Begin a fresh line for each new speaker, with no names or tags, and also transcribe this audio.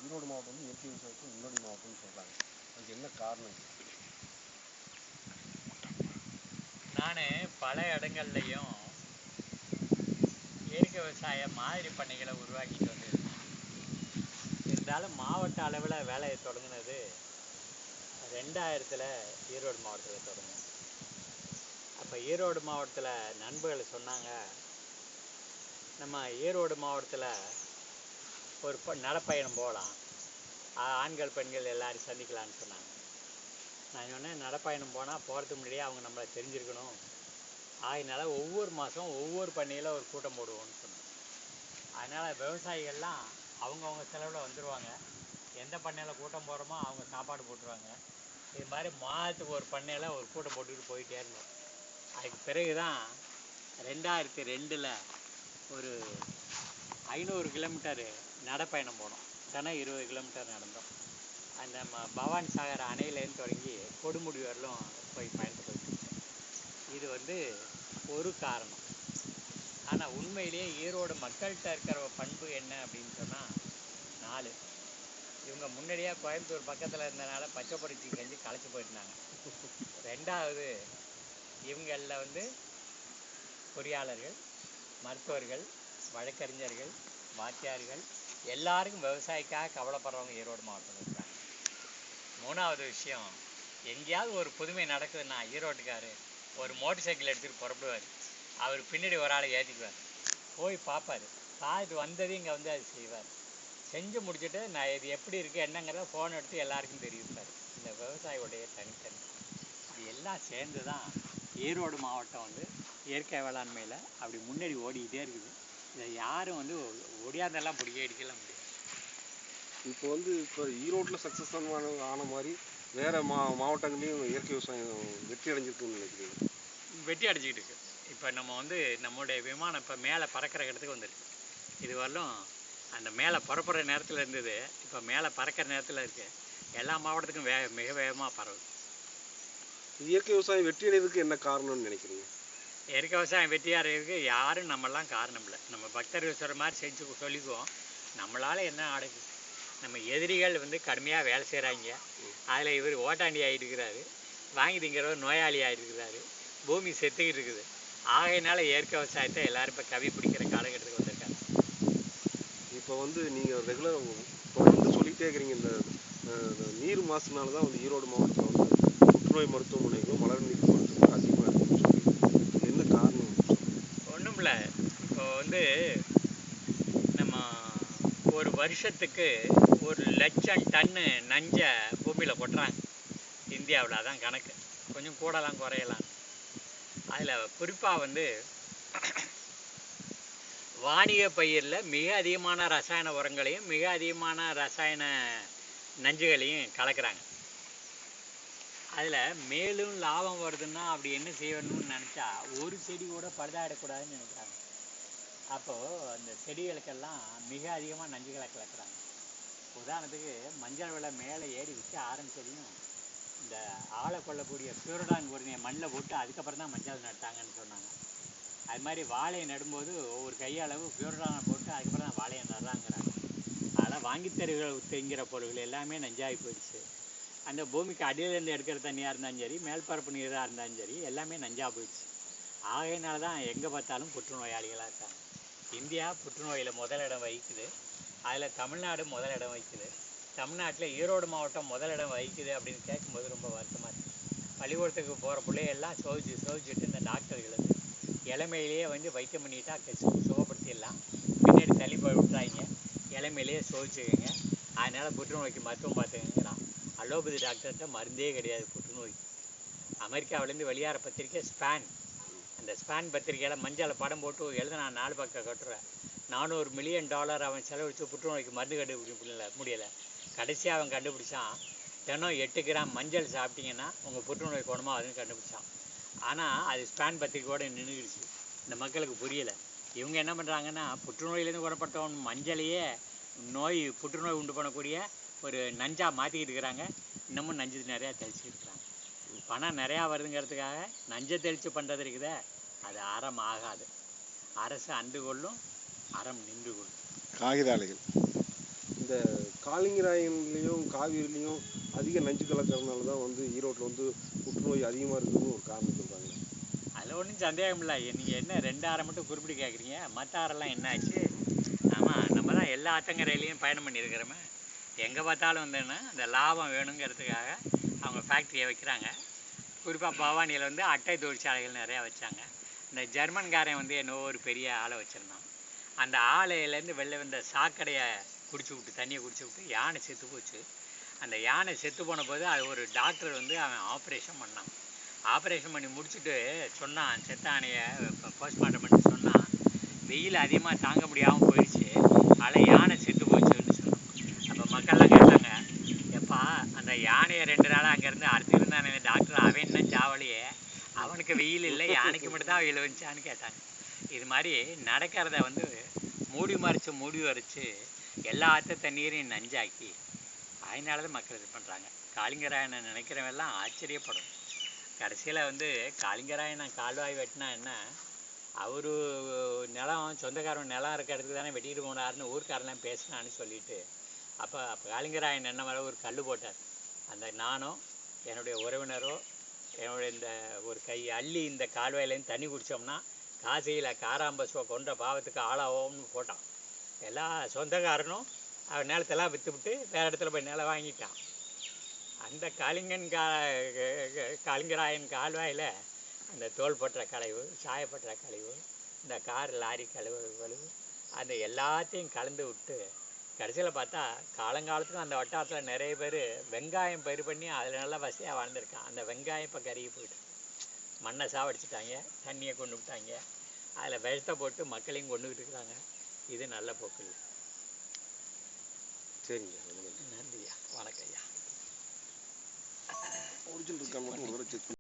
ஈரோடு மாவட்டம் வந்து இயற்கை விவசாயத்துக்கு முன்னோடி மாவட்டம்னு சொல்கிறாங்க. அதுக்கு என்ன காரணம்?
நான் பல இடங்கள்லையும் இயற்கை விவசாய மாதிரி பண்ணைகளை உருவாக்கிட்டு வந்திருக்கேன். இருந்தாலும் மாவட்ட அளவில் வேலையை தொடங்கினது 2000 ஈரோடு மாவட்டத்தில் தொடங்கினேன். அப்போ ஈரோடு மாவட்டத்தில் நண்பர்கள் சொன்னாங்க, நம்ம ஈரோடு மாவட்டத்தில் ஒரு நடப்பயணம் போகலாம், ஆண்கள் பெண்கள் எல்லாரும் சந்திக்கலான்னு சொன்னாங்க. நான் சொன்னேன், நடப்பயணம் போனால் போகிறதுக்கு முன்னாடியே அவங்க நம்மளை தெரிஞ்சிருக்கணும், அதனால ஒவ்வொரு மாதம் ஒவ்வொரு பண்ணையில் ஒரு கூட்டம் போடுவோம்னு சொன்னேன். அதனால் விவசாயிகள்லாம் அவங்கவுங்க செலவில் வந்துடுவாங்க. எந்த பண்ணையில் கூட்டம் போடுறோமோ அவங்க சாப்பாடு போட்டுருவாங்க. இது மாதிரி மாதத்துக்கு ஒரு பண்ணையில் ஒரு கூட்டம் போட்டுக்கிட்டு போயிட்டே இருந்தோம். அதுக்கு பிறகு தான் 2002 ஒரு 500 கிலோமீட்டர் நடப்பயணம் போனோம். தினம் 20 கிலோமீட்டர் நடந்தோம். அந்த பவானி சாகர் அணையிலேருந்து தொடங்கி கொடுமுடி வரலும் போய் பயணித்து போயிட்டு. இது ஒரு காரணம். ஆனால் உண்மையிலேயே ஈரோடு மக்கள்கிட்ட இருக்கிற பண்பு என்ன அப்படின்னு சொன்னால் 4. இவங்க முன்னாடியே கோயம்புத்தூர் பக்கத்தில் இருந்தனால பச்சை பொரிச்சி செஞ்சு களைச்சி போயிருந்தாங்க. 2வது, இவங்களில் பொறியாளர்கள், மருத்துவர்கள், வழக்கறிஞர்கள், வாத்தியார்கள் எல்லாருக்கும் விவசாயிக்காக கவலைப்படுறவங்க ஈரோடு மாவட்டத்தில் இருக்காங்க. 3வது விஷயம், எங்கேயாவது ஒரு புதுமை நடக்குதுன்னா ஈரோட்டுக்காரு ஒரு மோட்டர் சைக்கிள் எடுத்துகிட்டு புறப்படுவார். அவர் பின்னாடி ஒரு ஆளை ஏற்றிக்குவார், போய் பார்ப்பார், பார்த்துட்டு வந்தது இங்கே அது செய்வார். செஞ்சு முடிச்சுட்டு நான் இது எப்படி இருக்குது என்னங்கிறத ஃபோன் எடுத்து எல்லாருக்கும் தெரிவிப்பார். இந்த விவசாயியுடைய தனித்தன்மை இது எல்லாம் சேர்ந்து தான் ஈரோடு மாவட்டம் இயற்கை வேளாண்மையில் அப்படி முன்னாடி ஓடிக்கிட்டே இருக்குது. இதை யாரும் ஒடியாந்தெல்லாம் பிடிக்க அடிக்கலாம் முடியாது.
இப்போ இப்போ ஈரோட்டில் சக்ஸஸ் ஆன மாதிரி வேறு மாவட்டங்களையும் இயற்கை விவசாயம் வெற்றி அடைஞ்சிருக்குன்னு நினைக்கிறீங்க?
வெற்றி அடைஞ்சிக்கிட்டு இருக்கு. இப்போ நம்ம நம்முடைய விமானம் இப்போ மேலே பறக்கிற இடத்துக்கு வந்துருக்கு. இது வரலும் அந்த மேலே புறப்படுற நேரத்தில் இருந்தது, இப்போ மேலே பறக்கிற நேரத்தில் இருக்குது. எல்லா மாவட்டத்துக்கும் மிக வேகமாக பரவுது.
இயற்கை விவசாயம் வெற்றி அடைகிறதுக்கு என்ன காரணம்னு நினைக்கிறீங்க?
இயற்கை விவசாயம் வெற்றி அடைகிறதுக்கு யாரும் நம்மளாம் காரணம் இல்லை. நம்ம பக்தர்கள் சொல்கிற மாதிரி செஞ்சு சொல்லிக்குவோம். நம்மளால் என்ன ஆடைக்கு? நம்ம எதிரிகள் கடுமையாக வேலை செய்கிறாங்க. அதில் இவர் ஓட்டாண்டி ஆகிட்டுருக்கிறாரு, வாங்கி திங்கிறவர் நோயாளி ஆகிட்டுருக்கிறாரு, பூமி செத்துக்கிட்டு இருக்குது. ஆகையினால இயற்கை விவசாயத்தை எல்லோரும் இப்போ கவி பிடிக்கிற காலகட்டத்துக்கு வந்திருக்காங்க.
இப்போ நீங்கள் ரெகுலராக தொடர்ந்து சொல்லிகிட்டே இருக்கிறீங்க, இந்த நீர் மாசுனால தான் ஈரோடு மாவட்டத்தில் புற்றுநோய் மருத்துவமனைகளும் மலர் நீர் மருத்துவமனை அதிகமாக இருக்குன்னு சொல்லி என்ன காரணம்?
ஒன்றும் இல்லை. இப்போ நம்ம ஒரு வருஷத்துக்கு 1,00,000 டன்னு நஞ்சை பூமியில் கொட்டுறாங்க இந்தியாவில். அதான் கணக்கு. கொஞ்சம் கூடலாம் குறையலாம். அதில் குறிப்பாக வாணிக பயிரில் மிக அதிகமான ரசாயன உரங்களையும் மிக அதிகமான ரசாயன நஞ்சுகளையும் கலக்கிறாங்க. அதில் மேலும் லாபம் வருதுன்னா அப்படி என்ன செய்யணும்னு நினச்சா ஒரு செடி கூட பழுதாயிடக்கூடாதுன்னு நினைக்கிறாங்க. அப்போது அந்த செடிகளுக்கெல்லாம் மிக அதிகமாக நஞ்சுகளை கலக்கிறாங்க. உதாரணத்துக்கு மஞ்சள் விலை மேலே ஏறி விற்க ஆரம்பிச்சதையும் இந்த ஆளை கொள்ளக்கூடிய பியூரடான் குருணையை மண்ணில் போட்டு அதுக்கப்புறம் தான் மஞ்சள் நட்டாங்கன்னு சொன்னாங்க. அது மாதிரி வாழையை நடும்போது ஒவ்வொரு கையளவு பியூரடானை போட்டு அதுக்கப்புறம் தான் வாழையை நடுறாங்கிறாங்க. அதனால் வாங்கித்தருகள் திங்கிற பொருள்கள் எல்லாமே நஞ்சாகி போயிடுச்சு. அந்த பூமிக்கு அடியிலேருந்து எடுக்கிற தண்ணியாக இருந்தாலும் சரி, மேல்பரப்பு நீராக இருந்தாலும் சரி, எல்லாமே நஞ்சாக போயிடுச்சு. ஆகையினால தான் எங்கே பார்த்தாலும் புற்றுநோயாளிகளாக இருக்காங்க. இந்தியா புற்றுநோயில் முதலிடம் வகிக்குது. அதில் தமிழ்நாடு முதலிடம் வகிக்குது. தமிழ்நாட்டில் ஈரோடு மாவட்டம் முதலிடம் வகிக்குது அப்படின்னு கேட்கும்போது ரொம்ப வருத்தமாக இருக்குது. பள்ளிக்கூடத்துக்கு போகிற பிள்ளையெல்லாம் சோதிச்சுட்டு இந்த டாக்டர்கள் இளமையிலேயே வைத்தியம் பண்ணிட்டா சுகப்படுத்திடலாம், பின்னாடி தள்ளி போய் விட்டுறாங்க, இளமையிலேயே சோதிச்சுக்கோங்க, அதனால் புற்றுநோய்க்கு மருத்துவம் பார்த்துக்கங்கிறான். அலோபதி டாக்டர்கிட்ட மருந்தே கிடையாது புற்றுநோய்க்கு. அமெரிக்காவிலேருந்து வெளியாகிற பத்திரிக்கை ஸ்பேன். அந்த ஸ்பேன் பத்திரிக்கையில் மஞ்சளை படம் போட்டு எழுத நான் 4 பக்கம் கட்டுறேன். $400 மில்லியன் அவன் செலவழித்து புற்றுநோய்க்கு மருந்து கண்டுபிடிக்க முடியலை. கடைசியாக அவன் கண்டுபிடிச்சான், தினம் 8 கிராம் மஞ்சள் சாப்பிட்டீங்கன்னா உங்கள் புற்றுநோய் குணமாகுதுன்னு கண்டுபிடிச்சான். ஆனால் அது ஸ்பேன் பத்திரிக்கையோடு நின்றுடுச்சு. இந்த மக்களுக்கு புரியலை. இவங்க என்ன பண்ணுறாங்கன்னா, புற்றுநோயிலேருந்து குணப்பட்டவன் மஞ்சளையே புற்றுநோய் உண்டு பண்ணக்கூடிய ஒரு நஞ்சாக மாற்றிக்கிட்டு இருக்கிறாங்க. இன்னமும் நஞ்சு நிறையா தெளிச்சுக்கிட்டு இருக்கிறாங்க. பணம் நிறையா வருதுங்கிறதுக்காக நஞ்சை தெளித்து பண்ணுறது இருக்குதே, அது அறம் ஆகாது. அரசு அண்டு கொள்ளும், அறம் நின்று கொள்ளும்.
காகித ஆலைகள் இந்த காலிங்கராயன்லேயும் காவிரிலையும் அதிக நஞ்சு கலக்கறதுனால தான் வந்து ஈரோட்டில் வந்து புற்றுநோய் அதிகமாக இருக்குதுன்னு ஒரு காரணம் சொல்கிறாங்க.
அதில் ஒன்றும் சந்தேகம் இல்லை. நீங்கள் என்ன 2 ஆறை மட்டும் குறிப்பிட்டு கேட்குறீங்க, மற்ற ஆறெல்லாம் என்ன ஆச்சு? ஆமாம், நம்ம தான் எல்லா ஆற்றங்கரையிலையும் பயணம் பண்ணியிருக்கிறோமே. எங்கே பார்த்தாலும் வந்துன்னா அந்த லாபம் வேணுங்கிறதுக்காக அவங்க ஃபேக்ட்ரியை வைக்கிறாங்க. குறிப்பாக பவானியில் வந்து அட்டை தொழிற்சாலைகள் நிறையா வச்சாங்க. இந்த ஜெர்மன்காரன் வந்து என்னவோ ஒரு பெரிய ஆலை வச்சுருந்தான். அந்த ஆலையிலேருந்து வெளில வந்த சாக்கடையை குடிச்சு விட்டு, தண்ணியை குடிச்சு விட்டு யானை செத்து போச்சு. அந்த யானை செத்து போன போது அது ஒரு டாக்டர் வந்து அவன் ஆப்ரேஷன் பண்ணான். ஆப்ரேஷன் பண்ணி முடிச்சுட்டு சொன்னான், செத்த யானையை போஸ்ட்மார்ட்டம் பண்ணி சொன்னான், வெயில் அதிகமாக தாங்க முடியாமல் போயிடுச்சு, அதில் யானை செத்து போச்சுன்னு சொன்னான். அப்போ மக்கள்லாம் கேட்டாங்க, எப்பா அந்த யானையை 2 நாளாக அங்கேருந்து அறுத்துருந்தானே டாக்டர், அவன் என்ன சாவலியே, அவனுக்கு வெயில் இல்லை, யானைக்கு மட்டும்தான் வெயில் வந்துச்சான்னு கேட்டாங்க. இது மாதிரி நடக்கிறத வந்து மூடி மறைச்சு எல்லா ஆற்று தண்ணீரையும் நஞ்சாக்கி அதனால தான் மக்கள் இது பண்ணுறாங்க. காளிங்கராயனை நினைக்கிறவெல்லாம் ஆச்சரியப்படும். கடைசியில் வந்து காளிங்கராயனை கால்வாய் வெட்டினா என்ன, அவர் நிலம் சொந்தக்காரன் நிலம் இருக்க இடத்துக்கு தானே வெட்டிட்டு போனாருன்னு ஊர்க்காரெல்லாம் பேசினான்னு சொல்லிட்டு அப்போ காளிங்கராயன் என்ன மேலே ஒரு கல் போட்டார். அந்த நானோ என்னுடைய உறவினரோ என்னுடைய இந்த ஒரு கை அள்ளி இந்த கால்வாயிலேருந்து தண்ணி குடித்தோம்னா காசியில் காராம்பசுவை கொன்ற பாவத்துக்கு ஆளாவோம்னு போட்டான். எல்லா சொந்தக்காரனும் அவன் நிலத்தெல்லாம் விற்றுவிட்டு வேறு இடத்துல போய் நிலம் வாங்கிட்டான். அந்த காளிங்கராயன் கால்வாயில் அந்த தோள்பற்ற கழிவு, சாயப்பற்ற கழிவு, இந்த கார் லாரி கழிவு அந்த எல்லாத்தையும் கலந்து விட்டு கடைசியில் பார்த்தா காலங்காலத்துக்கும் அந்த வட்டாரத்தில் நிறைய பேர் வெங்காயம் பயிர் பண்ணி அதில் நல்லா வசதியாக வாழ்ந்துருக்கான். அந்த வெங்காயம் இப்போ கருகி போயிட்டு மண்ணை சாவடிச்சிட்டாங்க, தண்ணியை கொண்டு விட்டாங்க, அதில் விஷத்தை போட்டு மக்களையும் கொண்டுக்கிட்டு இருக்கிறாங்க. இது நல்ல போக்கு இல்லை.
சரிங்க,
நன்றியா, வணக்கம் ஐயா.
ஒரிஜினல் இருக்கான்னு மட்டும் ஒரு தடவை செக்